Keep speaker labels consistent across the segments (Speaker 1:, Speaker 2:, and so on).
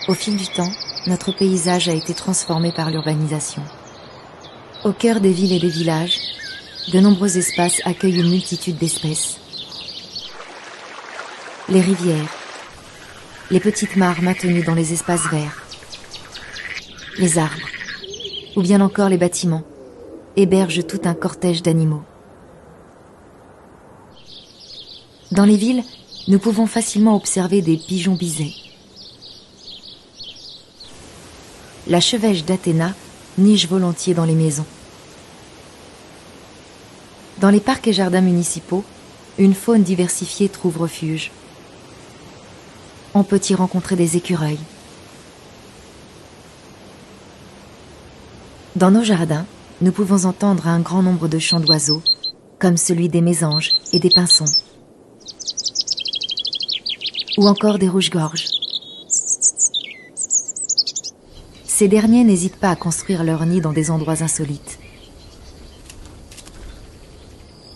Speaker 1: Au fil du temps, notre paysage a été transformé par l'urbanisation. Au cœur des villes et des villages, de nombreux espaces accueillent une multitude d'espèces. Les rivières, les petites mares maintenues dans les espaces verts, les arbres, ou bien encore les bâtiments, hébergent tout un cortège d'animaux. Dans les villes, nous pouvons facilement observer des pigeons bisets. La chevêche d'Athéna niche volontiers dans les maisons. Dans les parcs et jardins municipaux, une faune diversifiée trouve refuge. On peut y rencontrer des écureuils. Dans nos jardins, nous pouvons entendre un grand nombre de chants d'oiseaux, comme celui des mésanges et des pinsons, ou encore des rouges-gorges. Ces derniers n'hésitent pas à construire leur nid dans des endroits insolites.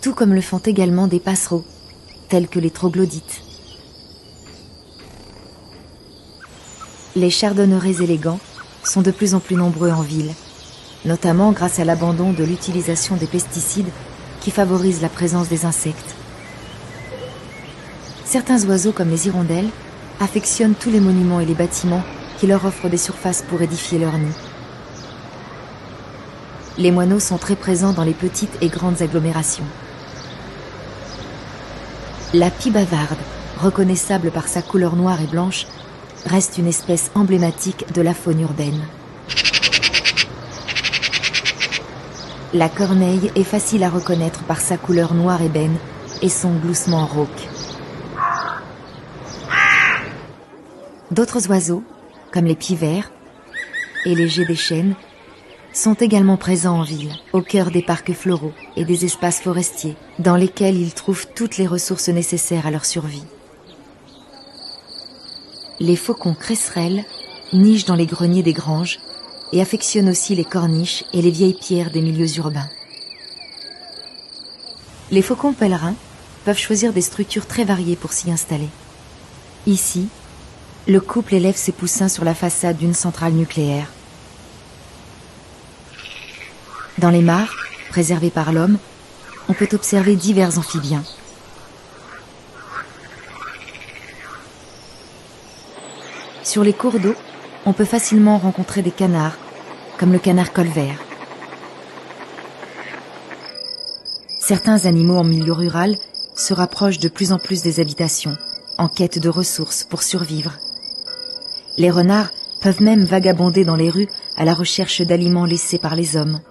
Speaker 1: Tout comme le font également des passereaux, tels que les troglodytes. Les chardonnerets élégants sont de plus en plus nombreux en ville, notamment grâce à l'abandon de l'utilisation des pesticides qui favorisent la présence des insectes. Certains oiseaux, comme les hirondelles, affectionnent tous les monuments et les bâtiments qui leur offrent des surfaces pour édifier leur nid. Les moineaux sont très présents dans les petites et grandes agglomérations. La pie bavarde, reconnaissable par sa couleur noire et blanche, reste une espèce emblématique de la faune urbaine. La corneille est facile à reconnaître par sa couleur noire ébène et son gloussement rauque. D'autres oiseaux, comme les pivers et les geais des chênes, sont également présents en ville, au cœur des parcs floraux et des espaces forestiers, dans lesquels ils trouvent toutes les ressources nécessaires à leur survie. Les faucons cresserelles nichent dans les greniers des granges et affectionnent aussi les corniches et les vieilles pierres des milieux urbains. Les faucons pèlerins peuvent choisir des structures très variées pour s'y installer. Ici, le couple élève ses poussins sur la façade d'une centrale nucléaire. Dans les mares, préservées par l'homme, on peut observer divers amphibiens. Sur les cours d'eau, on peut facilement rencontrer des canards, comme le canard colvert. Certains animaux en milieu rural se rapprochent de plus en plus des habitations, en quête de ressources pour survivre. Les renards peuvent même vagabonder dans les rues à la recherche d'aliments laissés par les hommes.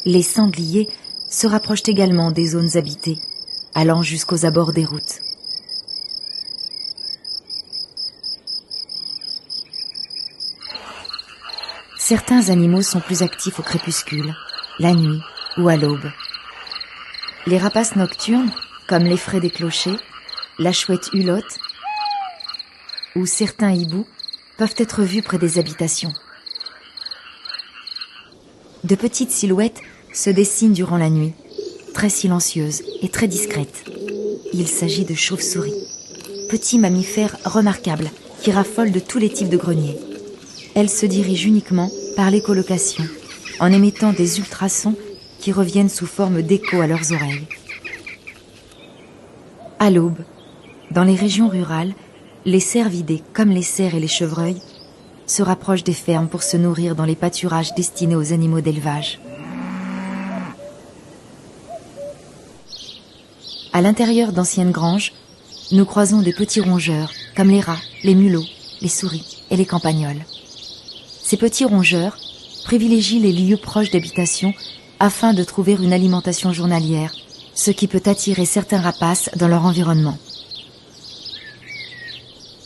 Speaker 1: Les sangliers se rapprochent également des zones habitées, allant jusqu'aux abords des routes. Certains animaux sont plus actifs au crépuscule, la nuit ou à l'aube. Les rapaces nocturnes, comme l'effraie des clochers, la chouette hulotte ou certains hiboux, peuvent être vus près des habitations. De petites silhouettes se dessinent durant la nuit, très silencieuses et très discrètes. Il s'agit de chauves-souris, petits mammifères remarquables qui raffolent de tous les types de greniers. Elles se dirigent uniquement par l'écholocation, en émettant des ultrasons qui reviennent sous forme d'écho à leurs oreilles. À l'aube, dans les régions rurales, les cervidés, comme les cerfs et les chevreuils, se rapprochent des fermes pour se nourrir dans les pâturages destinés aux animaux d'élevage. À l'intérieur d'anciennes granges, nous croisons des petits rongeurs, comme les rats, les mulots, les souris et les campagnols. Ces petits rongeurs privilégient les lieux proches d'habitation afin de trouver une alimentation journalière, ce qui peut attirer certains rapaces dans leur environnement.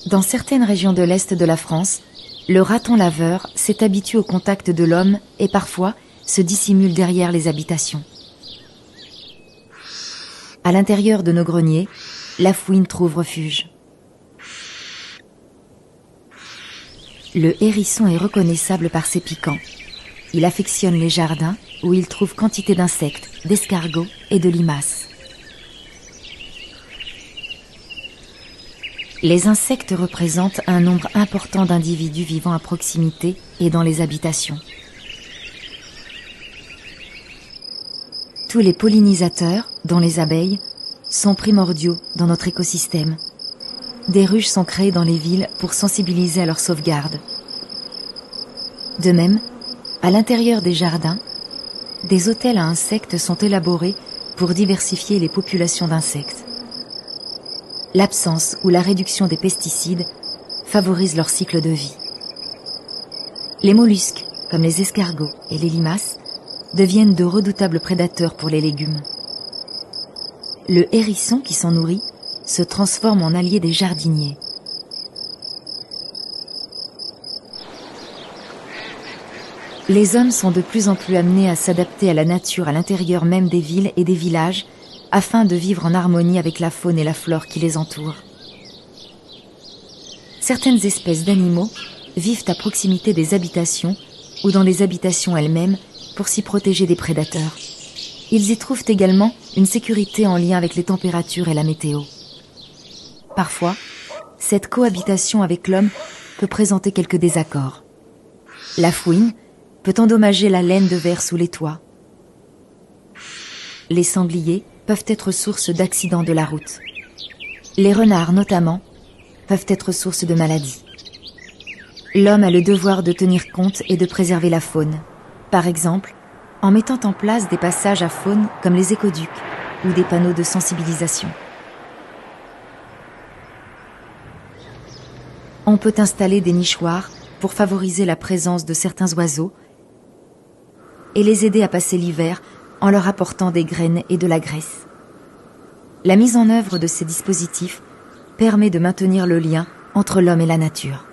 Speaker 1: Dans certaines régions de l'Est de la France, le raton laveur s'est habitué au contact de l'homme et parfois se dissimule derrière les habitations. À l'intérieur de nos greniers, la fouine trouve refuge. Le hérisson est reconnaissable par ses piquants. Il affectionne les jardins où il trouve quantité d'insectes, d'escargots et de limaces. Les insectes représentent un nombre important d'individus vivant à proximité et dans les habitations. Tous les pollinisateurs, dont les abeilles, sont primordiaux dans notre écosystème. Des ruches sont créées dans les villes pour sensibiliser à leur sauvegarde. De même, à l'intérieur des jardins, des hôtels à insectes sont élaborés pour diversifier les populations d'insectes. L'absence ou la réduction des pesticides favorise leur cycle de vie. Les mollusques, comme les escargots et les limaces, deviennent de redoutables prédateurs pour les légumes. Le hérisson qui s'en nourrit se transforme en allié des jardiniers. Les hommes sont de plus en plus amenés à s'adapter à la nature à l'intérieur même des villes et des villages afin de vivre en harmonie avec la faune et la flore qui les entourent. Certaines espèces d'animaux vivent à proximité des habitations ou dans les habitations elles-mêmes pour s'y protéger des prédateurs. Ils y trouvent également une sécurité en lien avec les températures et la météo. Parfois, cette cohabitation avec l'homme peut présenter quelques désaccords. La fouine peut endommager la laine de verre sous les toits. Les sangliers peuvent être source d'accidents de la route. Les renards, notamment, peuvent être source de maladies. L'homme a le devoir de tenir compte et de préserver la faune. Par exemple, en mettant en place des passages à faune comme les écoducs ou des panneaux de sensibilisation. On peut installer des nichoirs pour favoriser la présence de certains oiseaux et les aider à passer l'hiver en leur apportant des graines et de la graisse. La mise en œuvre de ces dispositifs permet de maintenir le lien entre l'homme et la nature.